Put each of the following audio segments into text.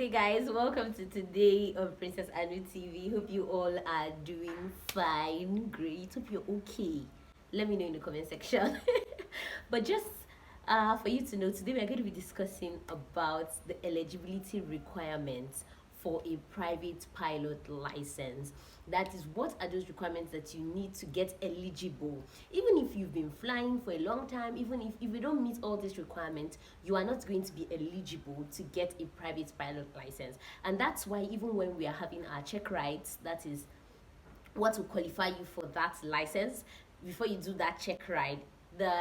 day, guys. Welcome to today on Princess Anu TV. Hope you all are doing fine, great. Hope you're okay. Let me know in the comment section. But just for you to know, today we're going to be discussing about the eligibility requirements for a private pilot license. That is, what are those requirements that you need to get eligible? Even if you've been flying for a long time, even if you don't meet all these requirements, you are not going to be eligible to get a private pilot license. And that's why even when we are having our check rides, that is what will qualify you for that license, before you do that check ride, the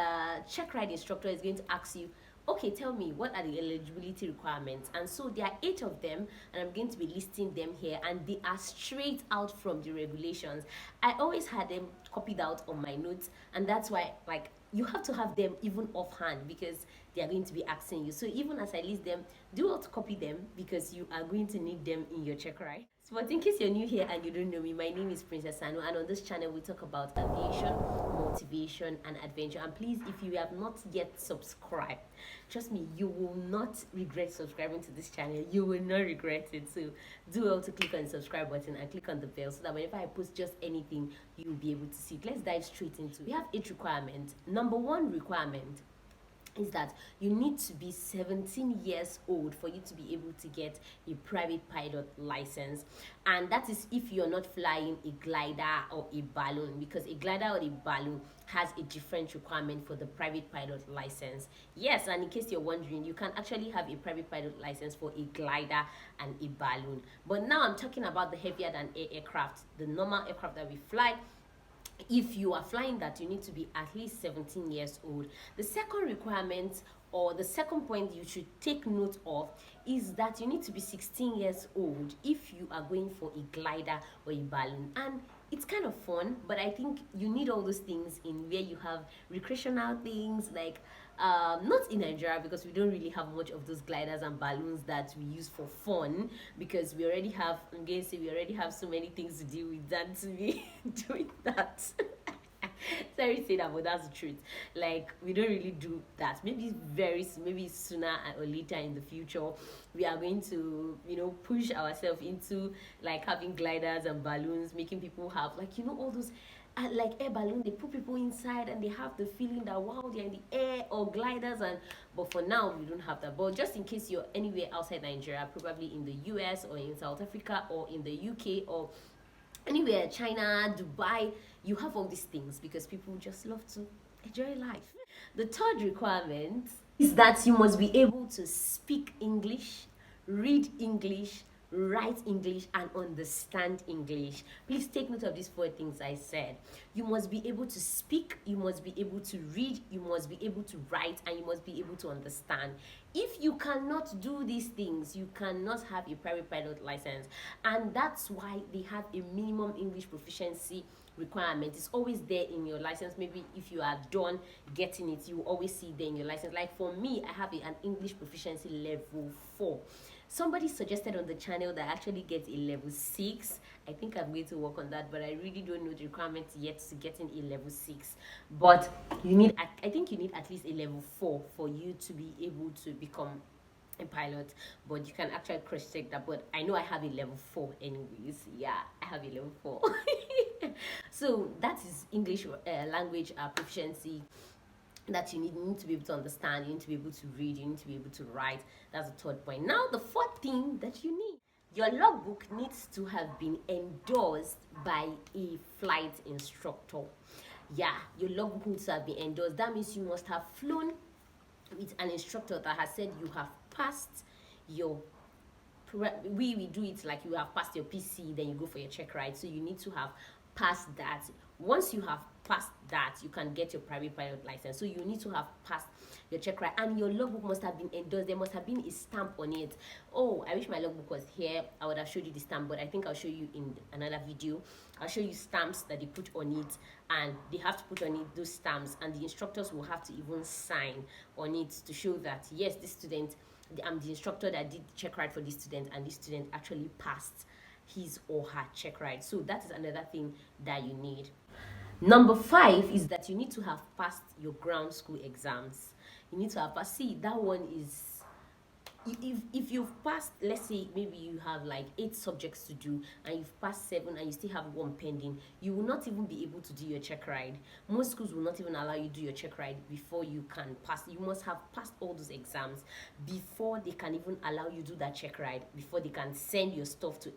check ride instructor is going to ask you, okay, tell me, what are the eligibility requirements? And so there are 8 of them, and I'm going to be listing them here, and they are straight out from the regulations. I always had them copied out on my notes, and that's why, like, you have to have them even offhand, because they are going to be asking you. So even as I list them, do not copy them, because you are going to need them in your check ride. So, but in case you're new here and you don't know me, my name is PrincessAnu, and on this channel we talk about aviation, motivation, and adventure. And please, if you have not yet subscribed, trust me, you will not regret subscribing to this channel. You will not regret it. So do well to click on the subscribe button and click on the bell, so that whenever I post just anything, you will be able to see it. Let's dive straight into it. We have 8 requirements. Number 1 requirement is that you need to be 17 years old for you to be able to get a private pilot license. And that is if you're not flying a glider or a balloon, because a glider or a balloon has a different requirement for the private pilot license. Yes, and in case you're wondering, you can actually have a private pilot license for a glider and a balloon. But now I'm talking about the heavier than air aircraft, the normal aircraft that we fly. If you are flying that, you need to be at least 17 years old. The second requirement, or the second point you should take note of, is that you need to be 16 years old if you are going for a glider or a balloon. And it's kind of fun, but I think you need all those things in where you have recreational things, like not in Nigeria, because we don't really have much of those gliders and balloons that we use for fun, because we already have, I'm going to say, we already have so many things to deal with than to be doing that. Sorry to say that, but that's the truth. Like, we don't really do that. Maybe maybe sooner or later in the future, we are going to, push ourselves into like having gliders and balloons, making people have, like, all those like air balloon, they put people inside and they have the feeling that, wow, they're in the air, or gliders. And but for now we don't have that. But just in case you're anywhere outside Nigeria, probably in the US or in South Africa or in the UK or anywhere, China, Dubai, you have all these things, because people just love to enjoy life. The third requirement is that you must be able to speak English, read English, write English, and understand English. Please take note of these 4 things I said. You must be able to speak, you must be able to read, you must be able to write, and you must be able to understand. If you cannot do these things, you cannot have a private pilot license. And that's why they have a minimum English proficiency requirement. It's always there in your license. Maybe if you are done getting it, you will always see it there in your license. Like for me, I have an English proficiency level 4. Somebody suggested on the channel that I actually get a level 6. I think I'm going to work on that, but I really don't know the requirements yet to getting a level 6. But I think you need at least a level 4 for you to be able to become a pilot. But you can actually cross check that. But I know I have a level 4 anyways. Yeah, I have a level 4. So that is English language proficiency that you need to be able to understand, you need to be able to read, you need to be able to write. That's the third point. Now, the fourth thing that you need, your logbook needs to have been endorsed by a flight instructor. Yeah, your logbook needs to have been endorsed. That means you must have flown with an instructor that has said you have passed your, we do it like you have passed your PC, then you go for your check ride. So you need to have passed that. Once you have passed that, you can get your private pilot license. So you need to have passed your check ride, and your logbook must have been endorsed. There must have been a stamp on it. Oh, I wish my logbook was here. I would have showed you the stamp, but I think I'll show you in another video. I'll show you stamps that they put on it, and they have to put on it those stamps, and the instructors will have to even sign on it to show that, yes, this student, I'm the instructor that did the check ride for this student, and this student actually passed his or her check ride. So that is another thing that you need. Number 5 is that you need to have passed your ground school exams. You need to have passed. See, that one is if you've passed, let's say maybe you have like 8 subjects to do and you've passed 7 and you still have 1 pending, you will not even be able to do your check ride. Most schools will not even allow you to do your check ride before you can pass. You must have passed all those exams before they can even allow you to do that check ride, before they can send your stuff to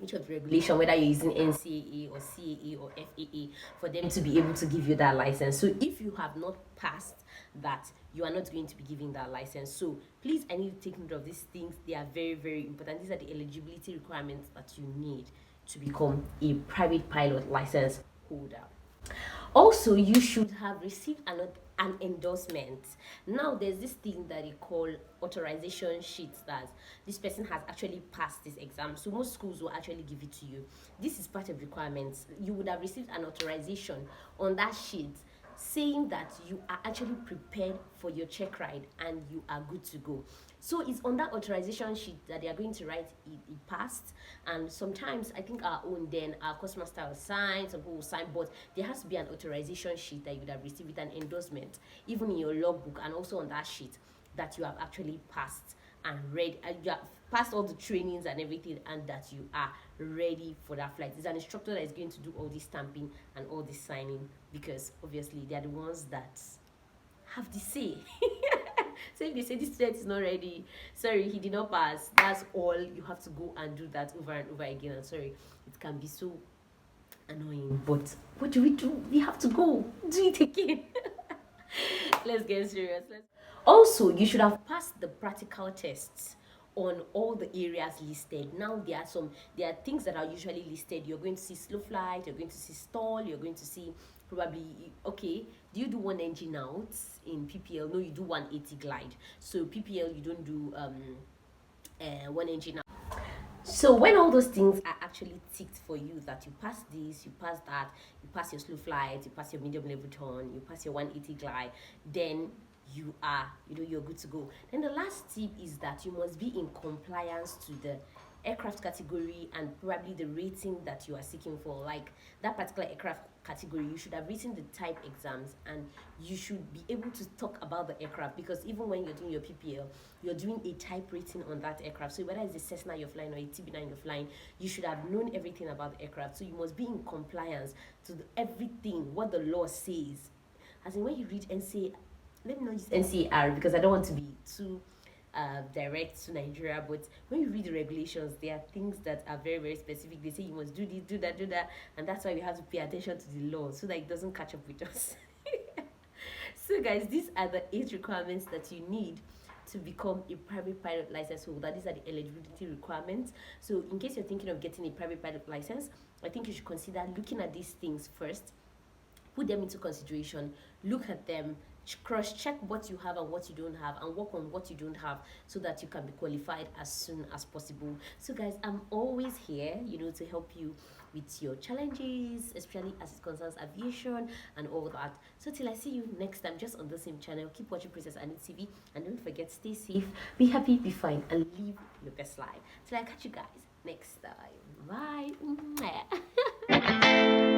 which of the regulation, whether you're using NCAA or CAA or FAA, for them to be able to give you that license. So if you have not passed that, you are not going to be giving that license. So please, I need to take note of these things. They are very, very important. These are the eligibility requirements that you need to become a private pilot license holder. Also, you should have received an endorsement. Now there's this thing that they call authorization sheets, that this person has actually passed this exam. So most schools will actually give it to you. This is part of requirements. You would have received an authorization on that sheet saying that you are actually prepared for your check ride and you are good to go. So it's on that authorization sheet that they are going to write it passed. And sometimes I think our own, then our course master will sign, some people will sign, but there has to be an authorization sheet that you would have received with an endorsement, even in your logbook, and also on that sheet that you have actually passed and read, you have passed all the trainings and everything, and that you are ready for that flight. It's an instructor that is going to do all this stamping and all this signing, because obviously they are the ones that have the say. So if they say this student is not ready, sorry, he did not pass, that's all. You have to go and do that over and over again. And sorry, it can be so annoying, but what do? We have to go do it again. Let's get serious. Also, you should have passed the practical tests on all the areas listed. Now there are things that are usually listed. You're going to see slow flight, you're going to see stall, you're going to see probably, okay, do you do 1 engine out in PPL? No, you do 180 glide. So PPL, you don't do 1 engine out. So when all those things are actually ticked for you, that you pass this, you pass that, you pass your slow flight, you pass your medium level turn, you pass your 180 glide, then you're good to go. Then the last tip is that you must be in compliance to the aircraft category and probably the rating that you are seeking for. Like that particular aircraft category, you should have written the type exams and you should be able to talk about the aircraft, because even when you're doing your PPL, you're doing a type rating on that aircraft. So whether it's a Cessna you're flying or a TB9 you're flying, you should have known everything about the aircraft. So you must be in compliance to everything what the law says. As in, when you read NCA, let me not use NCAR because I don't want to be too direct to Nigeria, but when you read the regulations, there are things that are very, very specific. They say you must do this, do that, and that's why we have to pay attention to the law so that it doesn't catch up with us. So guys, these are the 8 requirements that you need to become a private pilot license holder. These are the eligibility requirements. So in case you're thinking of getting a private pilot license, I think you should consider looking at these things first, put them into consideration, look at them, cross-check what you have and what you don't have, and work on what you don't have so that you can be qualified as soon as possible. So guys, I'm always here, to help you with your challenges, especially as it concerns aviation and all that. So till I see you next time, just on the same channel, keep watching Princess Anu TV, and don't forget, stay safe, be happy, be fine, and live your best life. Till I catch you guys next time. Bye.